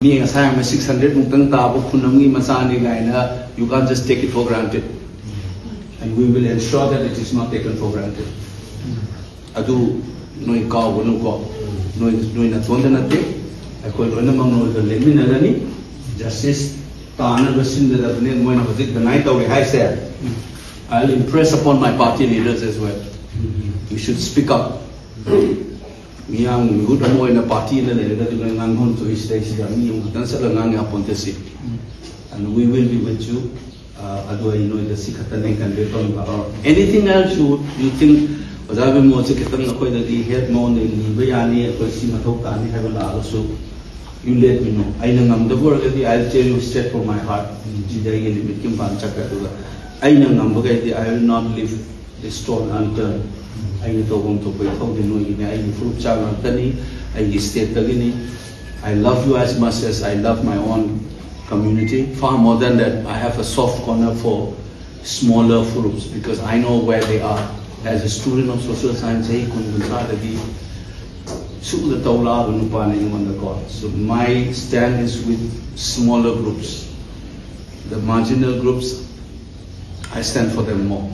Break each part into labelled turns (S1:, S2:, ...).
S1: Being assigned 600 mutang tabo kunamgi masani gaina, you can't just take it for granted. And we will ensure that it is not taken for granted. Adu noi ka wonu ko noi na tonda na te akoi lona mang noi da lemi na ni justice tana basin da ne moi na hodik da nai tawi hai se. I'll impress upon my party leaders as well. We should speak up. Miyang good mo na party na le da ngang ngon to stage da mi yung tan sa ngang apon te si. And we will be with you. Adu ay noi da sikatan kan beton ba. Anything else you think Ozabi mo sa kitang ako'y nag-i-help mo ni bayani ako'y si matok tani hay wala also. You let me know. Ay nangam the word I'll tell you straight from my heart. Jidai yung limit yung banchak ka tuga. Ay nangam bagay I will not leave the stone unturned. Ay nito kung to ko'y ikaw din mo yun. Ay fruit chang ang tani. Ay state ka gini. I love you as much as I love my own community. Far more than that, I have a soft corner for smaller groups because I know where they are. As a student of social science, so my stand is with smaller groups. The marginal groups, I stand for them more.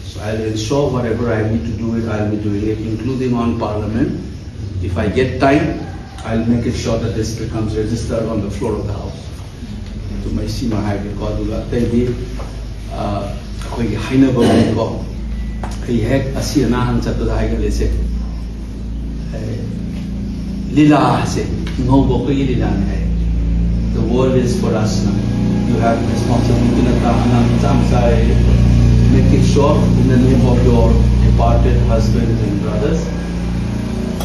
S1: So I'll ensure whatever I need to do it, I'll be doing it, including on Parliament. If I get time, I'll make it sure that this becomes registered on the floor of the House. To my sima hai because I had a Sianahan Saturaga Lese Lila se, no Boki Lilan. The world is for us now. You have responsibility to make it sure in the name of your departed husbands and brothers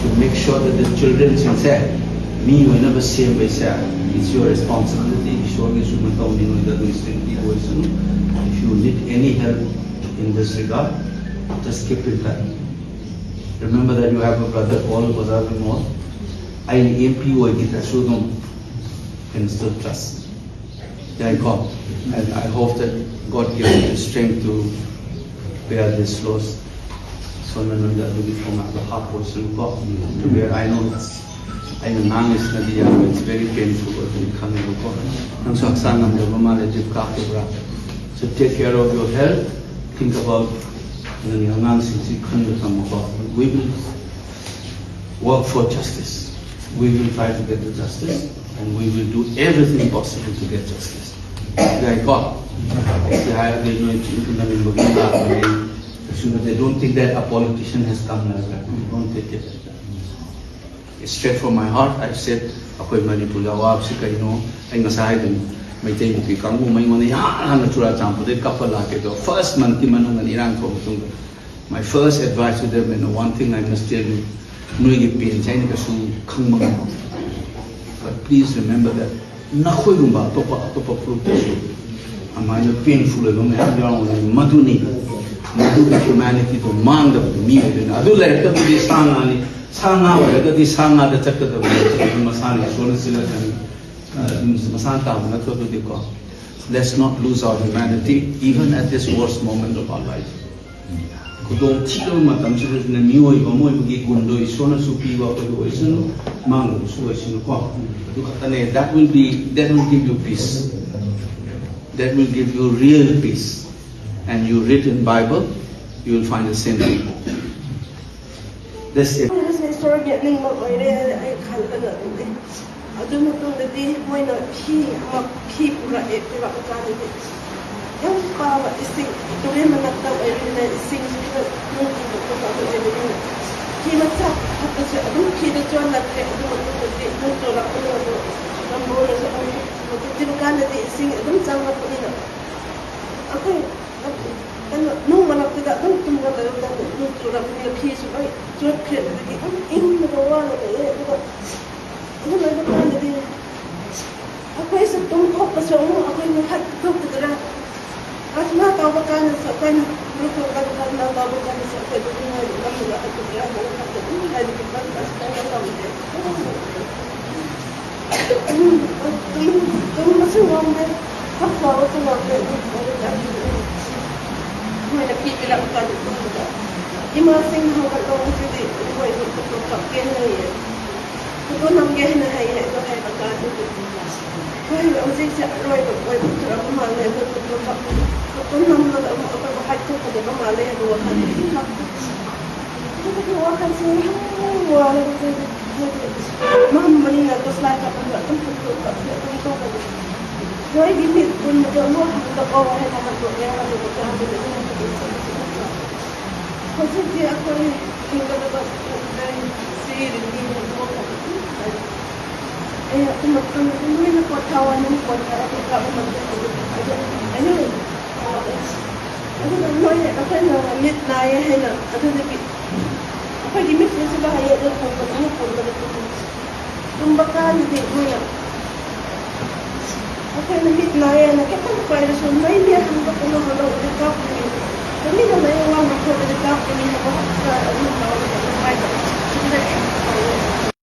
S1: to make sure that the children sincere. Me, you never say it's your responsibility. If you need any help in this regard, just keep in touch. Remember that you have a brother, all Bazar More. I MP or Gitasudum can still trust. And I hope that God gives you the strength to bear this loss. So from the heart person to bear. I know it's very painful so take care of your health. Think about we will work for justice. We will try to get the justice and we will do everything possible to get justice. They don't think that a politician has come like that. Don't take it like that. It's straight from my heart. I've said, ako'y manipulawa si kaino ay nasahay din. May tayo pi kang may mga yan na tura champo de kapala kedo. First man ti manungan irang ko tung. My first advice to them, and one thing I must tell you, nuigi pin China kasu kang mga. But please remember that nakoy lumba topa fruitation. Amay painful no me ang maduni. Maduni humanity to mang da mi din. Adu la ta di sanga ni sanga wa da di sanga da chakka da masani sona sila kan. Let's not lose our humanity even at this worst moment of our life. That will give you peace. That will give you real peace. And you read in Bible, you will find the same thing. That's it.
S2: Adun matungdadi moina khi pura purakaani yang pawa ising tore manakta erina ising nung ko erina khi matsa hapse adun khi da jon latte adun matungdadi nung to la ko nambola sa matungdadi kana di ising adun sanga pulina ako nung manakta da nung tumga da nung to la ko khi su ai jot khe di in ko wala ano na naman din ako isa tungkol pa sa ulo ako yung hatog dira at natawa ka na sa kan grupo ka na natawa ka na sa kan na mula at dira mo ka to ay di pa basta na lang din tum masuwang na kapwa ko na may nakikita ka dito imasing mo ka to kasi di ko ito to kapken na yan Ito nangyahay na hay ito hay pagkano. Kaya ang siya roy ko ay putra ko mali ito ito naman na ako bakit ko ko ba mali ang wakan. Ito ko wakan siya wala ko mama ni na to slide ka pa ito Joy gimit pun mo ito ko ay naman ko yan ang ko kasi dia ako yung dapat si hindi mo ko eh tumatang na ko tawa ng ko para ko ka ano ano no ya ako na lit na ya hela ano di ako gimit na sa bahay ito ko ano ko kumbakan di mo ya ako na lit na ya na kapag pa rin so may niya kung ko na wala ulit ka kami na may iwan ako ulit ka kami na ba sa ano ba